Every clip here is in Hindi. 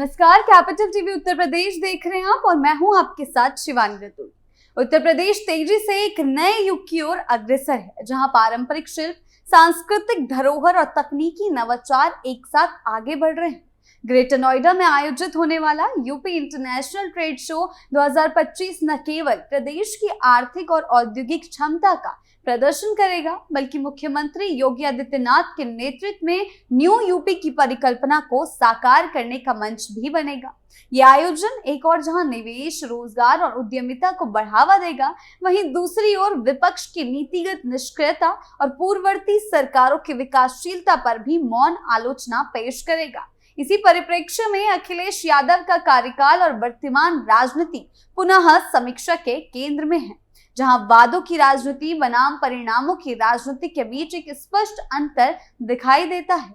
नमस्कार, कैपिटल टीवी उत्तर प्रदेश देख रहे हैं आप और मैं हूं आपके साथ शिवानी रतूड़ी। उत्तर प्रदेश तेजी से एक नए युग की ओर अग्रसर है, जहां पारंपरिक शिल्प, सांस्कृतिक धरोहर और तकनीकी नवाचार एक साथ आगे बढ़ रहे हैं। ग्रेटर नोएडा में आयोजित होने वाला यूपी इंटरनेशनल ट्रेड शो 2025 न केवल प्रदेश की आर्थिक और औद्योगिक क्षमता का प्रदर्शन करेगा, बल्कि मुख्यमंत्री योगी आदित्यनाथ के नेतृत्व में न्यू यूपी की परिकल्पना को साकार करने का मंच भी बनेगा। यह आयोजन एक और जहां निवेश, रोजगार और उद्यमिता को बढ़ावा देगा, वहीं दूसरी ओर विपक्ष की नीतिगत निष्क्रियता और पूर्ववर्ती सरकारों की विकासशीलता पर भी मौन आलोचना पेश करेगा। इसी परिप्रेक्ष्य में अखिलेश यादव का कार्यकाल और वर्तमान राजनीति पुनः समीक्षा के केंद्र में है, जहां वादों की राजनीति बनाम परिणामों की राजनीति के बीच एक स्पष्ट अंतर दिखाई देता है।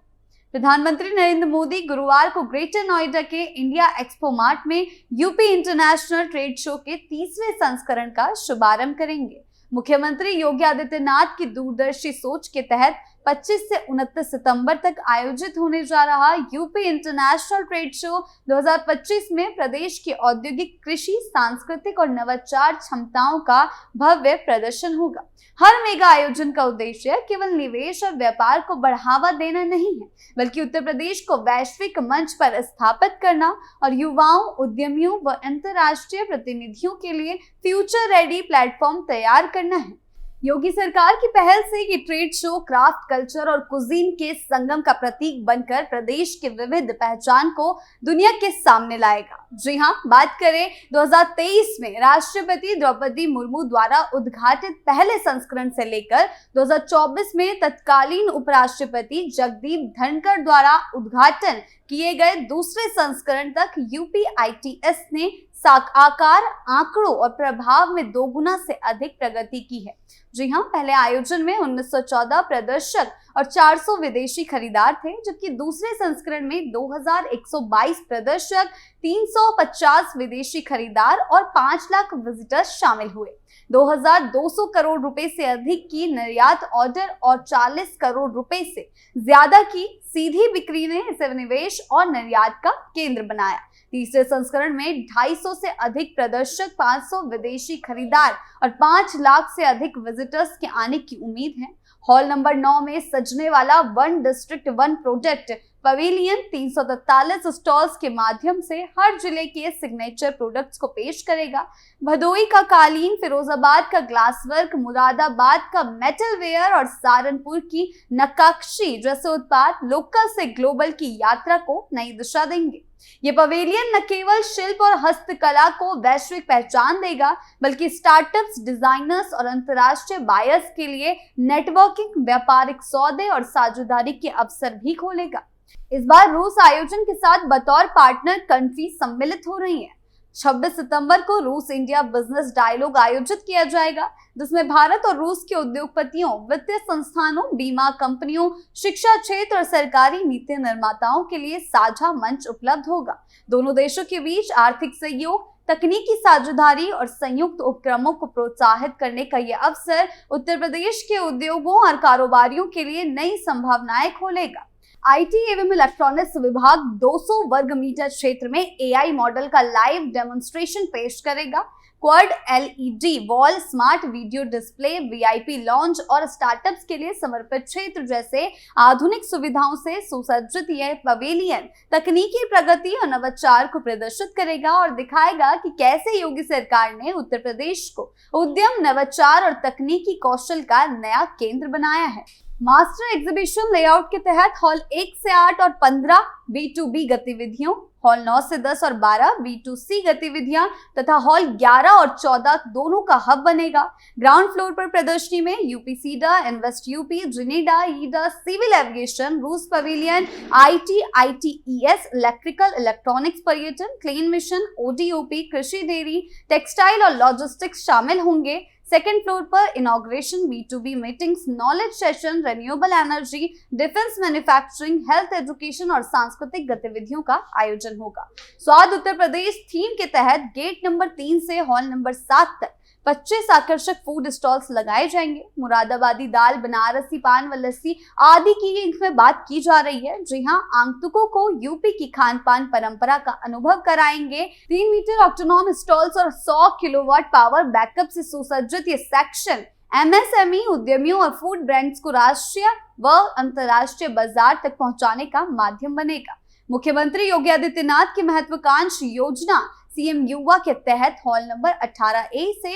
प्रधानमंत्री नरेंद्र मोदी गुरुवार को ग्रेटर नोएडा के इंडिया एक्सपो मार्ट में यूपी इंटरनेशनल ट्रेड शो के 30वें संस्करण का शुभारंभ करेंगे। मुख्यमंत्री योगी आदित्यनाथ की दूरदर्शी सोच के तहत 25 से 29 सितंबर तक आयोजित होने जा रहा यूपी इंटरनेशनल ट्रेड शो 2025 में प्रदेश की औद्योगिक, कृषि, सांस्कृतिक और नवाचार क्षमताओं का भव्य प्रदर्शन होगा। हर मेगा आयोजन का उद्देश्य केवल निवेश और व्यापार को बढ़ावा देना नहीं है, बल्कि उत्तर प्रदेश को वैश्विक मंच पर स्थापित करना और युवाओं, उद्यमियों व अंतर्राष्ट्रीय प्रतिनिधियों के लिए फ्यूचर रेडी प्लेटफॉर्म तैयार करना है। योगी सरकार की पहल से ये ट्रेड शो क्राफ्ट, कल्चर और कुजीन के संगम का प्रतीक बनकर प्रदेश की विविध पहचान को दुनिया के सामने लाएगा। जी हां, बात करें 2023 में राष्ट्रपति द्रौपदी मुर्मू द्वारा उद्घाटित पहले संस्करण से लेकर 2024 में तत्कालीन उपराष्ट्रपति जगदीप धनखड़ द्वारा उद्घाटन किए गए दूसरे संस्करण तक यूपी ITS ने आकार, आंकड़ों और प्रभाव में 2 गुना से अधिक प्रगति की है। जी हां, पहले आयोजन में 1914 प्रदर्शक और 400 विदेशी खरीदार थे, जबकि दूसरे संस्करण में 2122 प्रदर्शक, 350 विदेशी खरीदार और 5 लाख विजिटर्स शामिल हुए। 2200 करोड़ रुपए से अधिक की निर्यात ऑर्डर और 40 करोड़ रुपए से ज्यादा की सीधी बिक्री ने इसे निवेश और निर्यात का केंद्र बनाया। तीसरे संस्करण में 250 से अधिक प्रदर्शक, 500 विदेशी खरीदार और 5 लाख से अधिक विजिटर्स के आने की उम्मीद है। हॉल नंबर 9 में सजने वाला one district one product pavilion 343 stalls के माध्यम से हर जिले के सिग्नेचर प्रोडक्ट्स को पेश करेगा। भदोई का कालीन, फिरोजाबाद का ग्लास वर्क, मुरादाबाद का मेटल वेयर और सहारनपुर की नक्काशी जैसे उत्पाद लोकल से ग्लोबल की यात्रा को नई दिशा देंगे। ये पवेलियन न केवल शिल्प और हस्तकला को वैश्विक पहचान देगा, बल्कि स्टार्टअप्स, डिजाइनर्स और अंतर्राष्ट्रीय बायर्स के लिए नेटवर्किंग, व्यापारिक सौदे और साझेदारी के अवसर भी खोलेगा। इस बार रूस आयोजन के साथ बतौर पार्टनर कंट्री सम्मिलित हो रही है। 26 सितंबर को रूस इंडिया बिजनेस डायलॉग आयोजित किया जाएगा, जिसमें भारत और रूस के उद्योगपतियों, वित्तीय संस्थानों, बीमा कंपनियों, शिक्षा क्षेत्र और सरकारी नीति निर्माताओं के लिए साझा मंच उपलब्ध होगा। दोनों देशों के बीच आर्थिक सहयोग, तकनीकी साझेदारी और संयुक्त उपक्रमों को प्रोत्साहित करने का यह अवसर उत्तर प्रदेश के उद्योगों और कारोबारियों के लिए नई संभावनाएं खोलेगा। IT एवं इलेक्ट्रॉनिक्स विभाग 200 वर्ग मीटर क्षेत्र में AI मॉडल का लाइव डेमोन्स्ट्रेशन पेश करेगा। Quad LED wall, smart video display, VIP launch और स्टार्टअप्स के लिए समर्पित क्षेत्र जैसे आधुनिक सुविधाओं से सुसज्जित यह पवेलियन तकनीकी प्रगति और नवाचार को प्रदर्शित करेगा और दिखाएगा कि कैसे योगी सरकार ने उत्तर प्रदेश को उद्यम, नवाचार और तकनीकी कौशल का नया केंद्र बनाया है। मास्टर एग्जीबिशन लेआउट के तहत हॉल 1 से 8 और 15 B2B गतिविधियों, हॉल 9 से 10 और 12 B2C गतिविधियां तथा हॉल 11 और 14 दोनों का हब बनेगा। ग्राउंड फ्लोर पर प्रदर्शनी में UPSIDA, Invest UP, GNIDA, YEIDA, civil aviation, रूस pavilion, IT, ITES, electrical, electronics, पर्यटन, क्लीन मिशन, ODOP, कृषि, डेयरी, टेक्सटाइल और लॉजिस्टिक्स शामिल होंगे। सेकेंड फ्लोर पर inauguration, B2B meetings, knowledge session, renewable energy, defence manufacturing, health, education और सांस्कृतिक गतिविधियों का आयोजन होगा। स्वाद उत्तर प्रदेश थीम के तहत गेट नंबर 3 से हॉल नंबर 7 तक 25 आकर्षक फूड स्टॉल्स लगाए जाएंगे। मुरादाबादी दाल, बनारसी पान व लस्सी आदि की इनमें बात की जा रही है। जी हाँ, आगंतुकों को यूपी की खान पान परंपरा का अनुभव कराएंगे। 3 मीटर ऑटोनॉम स्टॉल्स और 100 किलोवाट पावर बैकअप से सुसज्जित ये सेक्शन एमएसएमई उद्यमियों और फूड ब्रांड्स को राष्ट्रीय व अंतर्राष्ट्रीय बाजार तक पहुंचाने का माध्यम बनेगा। मुख्यमंत्री योगी आदित्यनाथ की महत्वाकांक्षी योजना सीएम युवा के तहत हॉल नंबर 18A से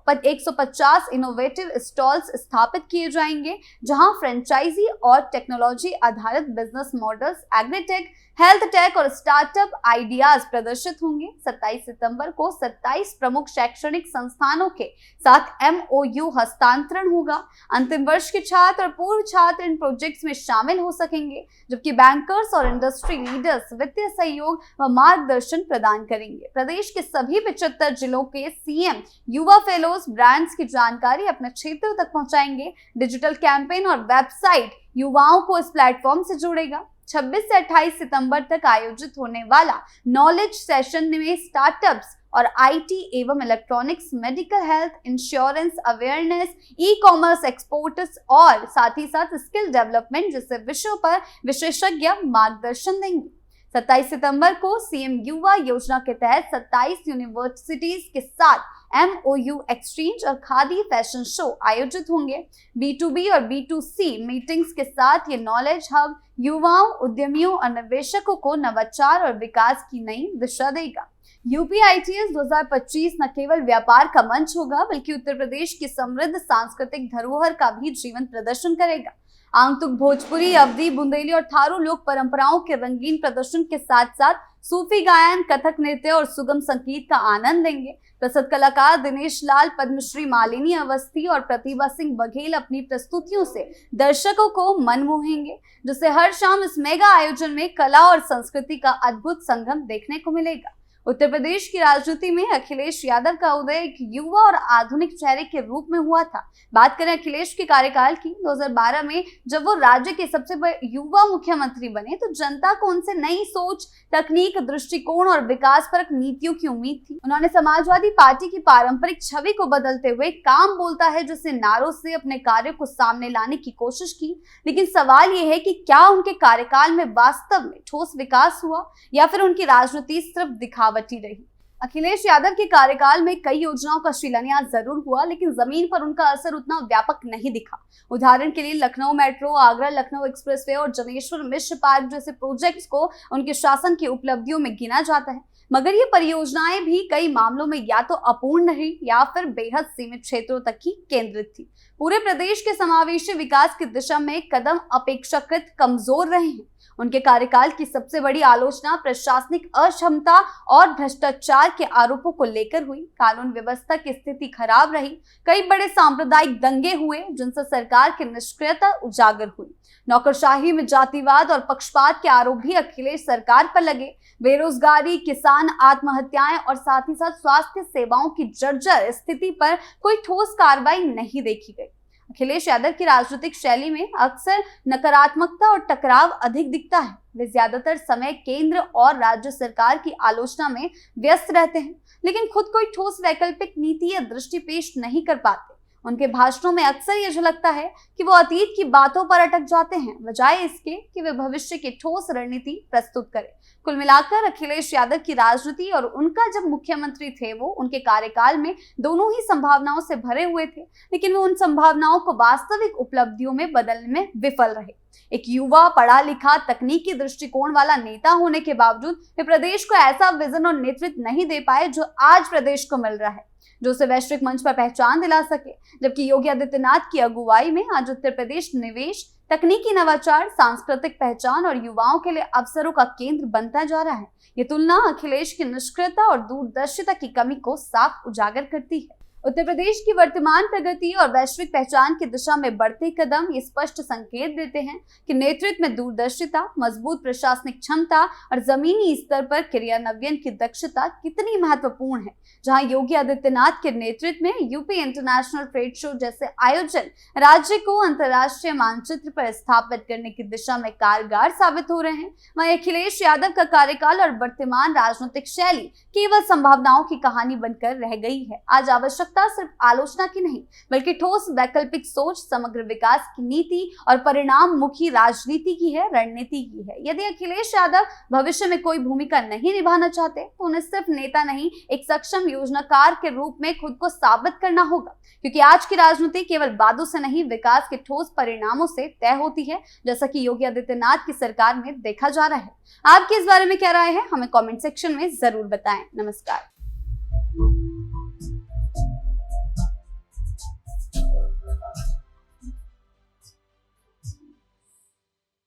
150 इनोवेटिव स्टॉल्स स्थापित किए जाएंगे, जहां फ्रेंचाइजी और टेक्नोलॉजी आधारित business models, agritech, health take और स्टार्टअप आइडियाज प्रदर्शित होंगे। 27 सितंबर को 27 प्रमुख शैक्षणिक संस्थानों के साथ MOU हस्तांतरण होगा। अंतिम वर्ष के छात्र और पूर्व छात्र इन प्रोजेक्ट्स में शामिल हो सकेंगे, जबकि बैंकर्स और इंडस्ट्री लीडर्स वित्तीय सहयोग व मार्गदर्शन प्रदान करेंगे। प्रदेश के सभी 75 जिलों के सीएम युवा फेलोज ब्रांड्स की जानकारी अपने क्षेत्रों तक पहुंचाएंगे। डिजिटल कैंपेन और वेबसाइट युवाओं को इस प्लेटफॉर्म से जोड़ेगा। 26 से 28 सितंबर तक आयोजित होने वाला नॉलेज सेशन में स्टार्टअप्स और IT एवं electronics, medical health, insurance, awareness, e-commerce, exports और साथ ही साथ स्किल डेवलपमेंट जैसे विषयों पर विशेषज्ञ मार्गदर्शन देंगे। 27 सितंबर को सीएम युवा योजना के तहत 27 यूनिवर्सिटीज के साथ MOU एक्सचेंज और खादी फैशन शो आयोजित होंगे। B2B और B2C मीटिंग्स के साथ ये नॉलेज हब युवाओं, उद्यमियों और निवेशकों को नवाचार और विकास की नई दिशा देगा। UPITS 2025 न केवल व्यापार का मंच होगा, बल्कि उत्तर प्रदेश की समृद्ध सांस्कृतिक धरोहर का भी जीवन प्रदर्शन करेगा। आगंतुक भोजपुरी, अवधी, बुंदेली और थारू लोक परंपराओं के रंगीन प्रदर्शन के साथ साथ सूफी गायन, कथक नृत्य और सुगम संगीत का आनंद लेंगे। प्रसिद्ध कलाकार दिनेश लाल, पद्मश्री मालिनी अवस्थी और प्रतिभा सिंह बघेल अपनी प्रस्तुतियों से दर्शकों को मन मोहेंगे, जिससे हर शाम इस मेगा आयोजन में कला और संस्कृति का अद्भुत संगम देखने को मिलेगा। उत्तर प्रदेश की राजनीति में अखिलेश यादव का उदय एक युवा और आधुनिक चेहरे के रूप में हुआ था। बात करें अखिलेश के कार्यकाल की, 2012 में जब वो राज्य के सबसे बड़े युवा मुख्यमंत्री बने, तो जनता को उनसे नई सोच, तकनीक, दृष्टिकोण और विकासपरक नीतियों की उम्मीद थी। उन्होंने समाजवादी पार्टी की पारंपरिक छवि को बदलते हुए काम बोलता है जैसे नारों से अपने कार्यों को सामने लाने की कोशिश की। लेकिन सवाल ये है कि क्या उनके कार्यकाल में वास्तव में ठोस विकास हुआ या फिर उनकी राजनीति सिर्फ दिखावटी रही। अखिलेश यादव के कार्यकाल में कई योजनाओं का शिलान्यास जरूर हुआ, लेकिन जमीन पर उनका असर उतना व्यापक नहीं दिखा। उदाहरण के लिए लखनऊ मेट्रो, आगरा लखनऊ एक्सप्रेसवे और जनेश्वर मिश्र पार्क जैसे प्रोजेक्ट्स को उनके शासन की उपलब्धियों में गिना जाता है, मगर ये परियोजनाएं भी कई मामलों में या तो अपूर्ण रही या फिर बेहद सीमित क्षेत्रों तक ही केंद्रित थी। पूरे प्रदेश के समावेशी विकास की दिशा में कदम अपेक्षाकृत कमजोर रहे हैं। उनके कार्यकाल की सबसे बड़ी आलोचना प्रशासनिक अक्षमता और भ्रष्टाचार के आरोपों को लेकर हुई। कानून व्यवस्था की स्थिति खराब रही, कई बड़े सांप्रदायिक दंगे हुए जिनसे सरकार की निष्क्रियता उजागर हुई। नौकरशाही में जातिवाद और पक्षपात के आरोप भी अखिलेश सरकार पर लगे। बेरोजगारी, किसान आत्महत्याएं और साथ ही साथ स्वास्थ्य सेवाओं की जर्जर स्थिति पर कोई ठोस कार्रवाई नहीं देखी गई। अखिलेश यादव की राजनीतिक शैली में अक्सर नकारात्मकता और टकराव अधिक दिखता है। वे ज्यादातर समय केंद्र और राज्य सरकार की आलोचना में व्यस्त रहते हैं, लेकिन खुद कोई ठोस वैकल्पिक नीति या दृष्टि पेश नहीं कर पाते। उनके भाषणों में अक्सर ये झलकता है कि वो अतीत की बातों पर अटक जाते हैं, बजाय इसके कि वे भविष्य की ठोस रणनीति प्रस्तुत करें। कुल मिलाकर अखिलेश यादव की राजनीति और उनका जब मुख्यमंत्री थे, वो उनके कार्यकाल में दोनों ही संभावनाओं से भरे हुए थे, लेकिन वो उन संभावनाओं को वास्तविक उपलब्धियों में बदलने में विफल रहे। एक युवा, पढ़ा लिखा, तकनीकी दृष्टिकोण वाला नेता होने के बावजूद वे प्रदेश को ऐसा विजन और नेतृत्व नहीं दे पाए जो आज प्रदेश को मिल रहा है, जो उसे वैश्विक मंच पर पहचान दिला सके। जबकि योगी आदित्यनाथ की अगुवाई में आज उत्तर प्रदेश निवेश, तकनीकी नवाचार, सांस्कृतिक पहचान और युवाओं के लिए अवसरों का केंद्र बनता जा रहा है। ये तुलना अखिलेश की निष्क्रियता और दूरदर्शिता की कमी को साफ उजागर करती है। उत्तर प्रदेश की वर्तमान प्रगति और वैश्विक पहचान की दिशा में बढ़ते कदम ये स्पष्ट संकेत देते हैं कि नेतृत्व में दूरदर्शिता, मजबूत प्रशासनिक क्षमता और जमीनी स्तर पर क्रियान्वयन की दक्षता कितनी महत्वपूर्ण है। जहां योगी आदित्यनाथ के नेतृत्व में यूपी इंटरनेशनल ट्रेड शो जैसे आयोजन राज्य को अंतर्राष्ट्रीय मानचित्र पर स्थापित करने की दिशा में कारगर साबित हो रहे हैं, वहीं अखिलेश यादव का कार्यकाल और वर्तमान राजनीतिक शैली केवल संभावनाओं की कहानी बनकर रह गई है। आज आवश्यक आवश्यकता सिर्फ आलोचना की नहीं, बल्कि ठोस वैकल्पिक सोच, समग्र विकास की नीति और परिणाम मुखी राजनीति की है, रणनीति की है। यदि अखिलेश यादव भविष्य में कोई भूमिका नहीं निभाना चाहते तो उन्हें सिर्फ नेता नहीं, एक सक्षम योजनाकार के रूप में खुद को साबित करना होगा, क्योंकि आज की राजनीति केवल वादों से नहीं, विकास के ठोस परिणामों से तय होती है, जैसा कि योगी आदित्यनाथ की सरकार में देखा जा रहा है। आपकी इस बारे में क्या राय है, हमें कमेंट सेक्शन में जरूर बताएं। नमस्कार।